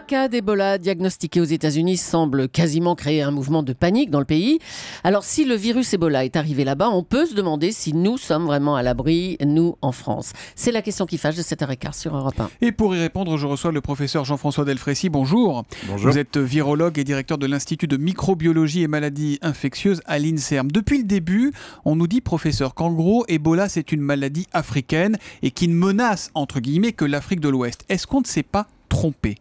cas d'Ebola diagnostiqués aux États-Unis semblent quasiment créer un mouvement de panique dans le pays. Alors, si le virus Ebola est arrivé là-bas, on peut se demander si nous sommes vraiment à l'abri, nous, en France. C'est la question qui fâche de 7h15 sur Europe 1. Et pour y répondre, je reçois le professeur Jean-François Delfraissy. Bonjour. Bonjour. Vous êtes virologue et directeur de l'Institut de microbiologie et maladies infectieuses à l'INSERM. Depuis le début, on nous dit, professeur, qu'en gros, Ebola, c'est une maladie africaine et qui ne menace, entre guillemets, que l'Afrique de l'Ouest. Est-ce qu'on ne s'est pas trompé ?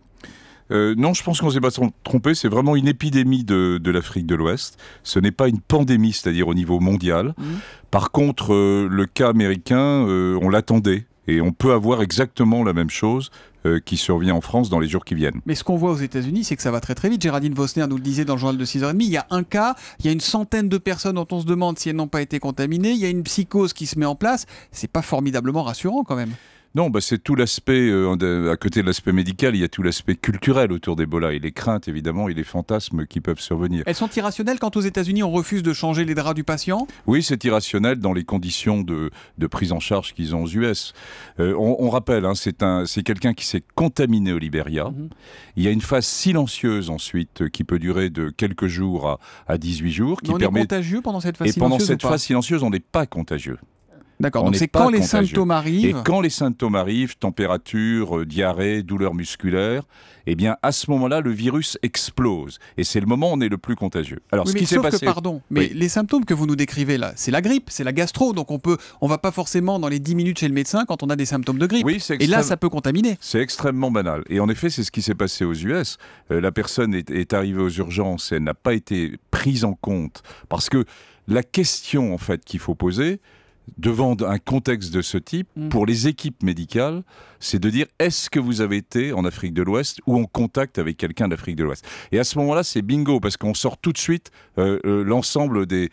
Non, je pense qu'on ne s'est pas trompé. C'est vraiment une épidémie de l'Afrique de l'Ouest. Ce n'est pas une pandémie, c'est-à-dire au niveau mondial. Par contre, le cas américain, on l'attendait. Et on peut avoir exactement la même chose qui survient en France dans les jours qui viennent. Mais ce qu'on voit aux États-Unis, c'est que ça va très très vite. Géraldine Vosner nous le disait dans le journal de 6h30. Il y a un cas, il y a une centaine de personnes dont on se demande si elles n'ont pas été contaminées. Il y a une psychose qui se met en place. C'est pas formidablement rassurant quand même. Non, c'est tout l'aspect, à côté de l'aspect médical, il y a tout l'aspect culturel autour d'Ebola et les craintes évidemment et les fantasmes qui peuvent survenir. Elles sont irrationnelles quand aux États-Unis on refuse de changer les draps du patient ? Oui, c'est irrationnel dans les conditions de prise en charge qu'ils ont aux US. On rappelle, hein, c'est quelqu'un qui s'est contaminé au Libéria. Il y a une phase silencieuse ensuite qui peut durer de quelques jours à 18 jours. Mais on est contagieux pendant cette phase silencieuse ? Et pendant cette phase silencieuse, on n'est pas contagieux. D'accord, donc c'est quand les symptômes arrivent. Et quand les symptômes arrivent, température, diarrhée, douleur musculaire, eh bien à ce moment-là, le virus explose. Et c'est le moment où on est le plus contagieux. Alors, oui, ce qui s'est passé... mais les symptômes que vous nous décrivez là, c'est la grippe, c'est la gastro, donc on va pas forcément dans les 10 minutes chez le médecin quand on a des symptômes de grippe. Oui, et là, ça peut contaminer. C'est extrêmement banal. Et en effet, c'est ce qui s'est passé aux US. La personne est arrivée aux urgences et elle n'a pas été prise en compte. Parce que la question, en fait, qu'il faut poser... devant un contexte de ce type, pour les équipes médicales, c'est de dire est-ce que vous avez été en Afrique de l'Ouest ou en contact avec quelqu'un d'Afrique de l'Ouest. Et à ce moment-là, c'est bingo, parce qu'on sort tout de suite l'ensemble des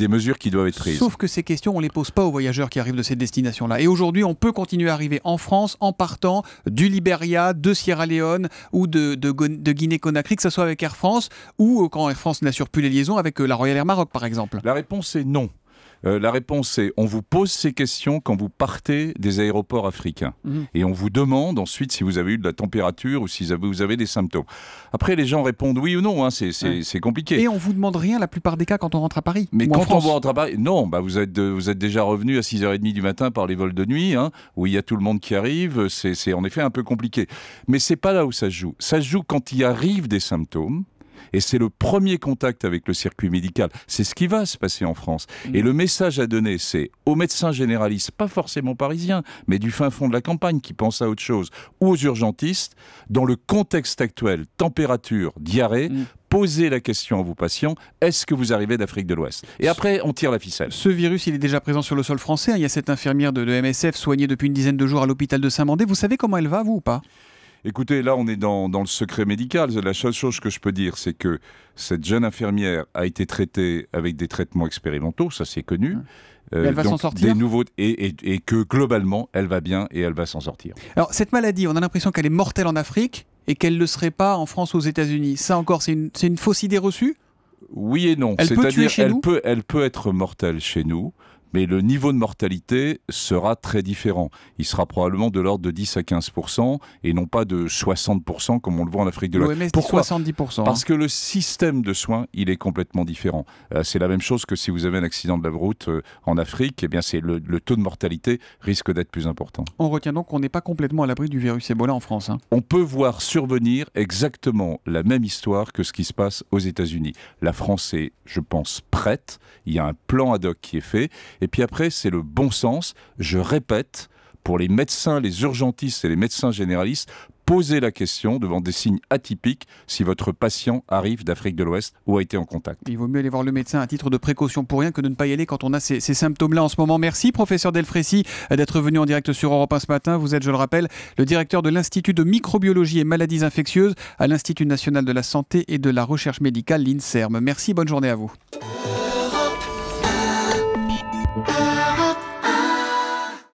mesures qui doivent être prises. Sauf que ces questions, on ne les pose pas aux voyageurs qui arrivent de ces destinations-là. Et aujourd'hui, on peut continuer à arriver en France en partant du Libéria, de Sierra Leone ou de Guinée-Conakry, que ce soit avec Air France ou quand Air France n'assure plus les liaisons avec la Royal Air Maroc, par exemple. La réponse est non. La réponse est, on vous pose ces questions quand vous partez des aéroports africains. Et on vous demande ensuite si vous avez eu de la température ou si vous avez des symptômes. Après, les gens répondent oui ou non, hein, c'est compliqué. Et on vous demande rien la plupart des cas quand on rentre à Paris. Mais quand on rentre à Paris, non, vous êtes déjà revenu à 6h30 du matin par les vols de nuit, hein, où il y a tout le monde qui arrive. C'est en effet un peu compliqué. Mais c'est pas là où ça se joue. Ça se joue quand il arrive des symptômes. Et c'est le premier contact avec le circuit médical. C'est ce qui va se passer en France. Et le message à donner, c'est aux médecins généralistes, pas forcément parisiens, mais du fin fond de la campagne qui pensent à autre chose, ou aux urgentistes, dans le contexte actuel, température, diarrhée, posez la question à vos patients, est-ce que vous arrivez d'Afrique de l'Ouest ? Et après, on tire la ficelle. Ce virus, il est déjà présent sur le sol français. Il y a cette infirmière de MSF soignée depuis une dizaine de jours à l'hôpital de Saint-Mandé. Vous savez comment elle va, vous, ou pas ? Écoutez, là, on est dans le secret médical. La seule chose que je peux dire, c'est que cette jeune infirmière a été traitée avec des traitements expérimentaux, ça c'est connu. Elle va s'en sortir et que globalement, elle va bien et elle va s'en sortir. Alors, cette maladie, on a l'impression qu'elle est mortelle en Afrique et qu'elle ne le serait pas en France ou aux États-Unis. Ça encore, c'est une fausse idée reçue ? Oui et non. Elle peut tuer chez nous ? Elle peut être mortelle chez nous. Mais le niveau de mortalité sera très différent. Il sera probablement de l'ordre de 10 à 15% et non pas de 60% comme on le voit en Afrique de l'Ouest. L'OMS dit 70%. Parce que le système de soins, il est complètement différent. C'est la même chose que si vous avez un accident de la route en Afrique, eh bien le taux de mortalité risque d'être plus important. On retient donc qu'on n'est pas complètement à l'abri du virus Ebola en France. Hein. On peut voir survenir exactement la même histoire que ce qui se passe aux États-Unis. La France est, je pense, prête. Il y a un plan ad hoc qui est fait. Et puis après, c'est le bon sens. Je répète, pour les médecins, les urgentistes et les médecins généralistes, posez la question devant des signes atypiques si votre patient arrive d'Afrique de l'Ouest ou a été en contact. Il vaut mieux aller voir le médecin à titre de précaution pour rien que de ne pas y aller quand on a ces symptômes-là en ce moment. Merci, professeur Delfraissy, d'être venu en direct sur Europe 1 ce matin. Vous êtes, je le rappelle, le directeur de l'Institut de microbiologie et maladies infectieuses à l'Institut national de la santé et de la recherche médicale, l'INSERM. Merci, bonne journée à vous.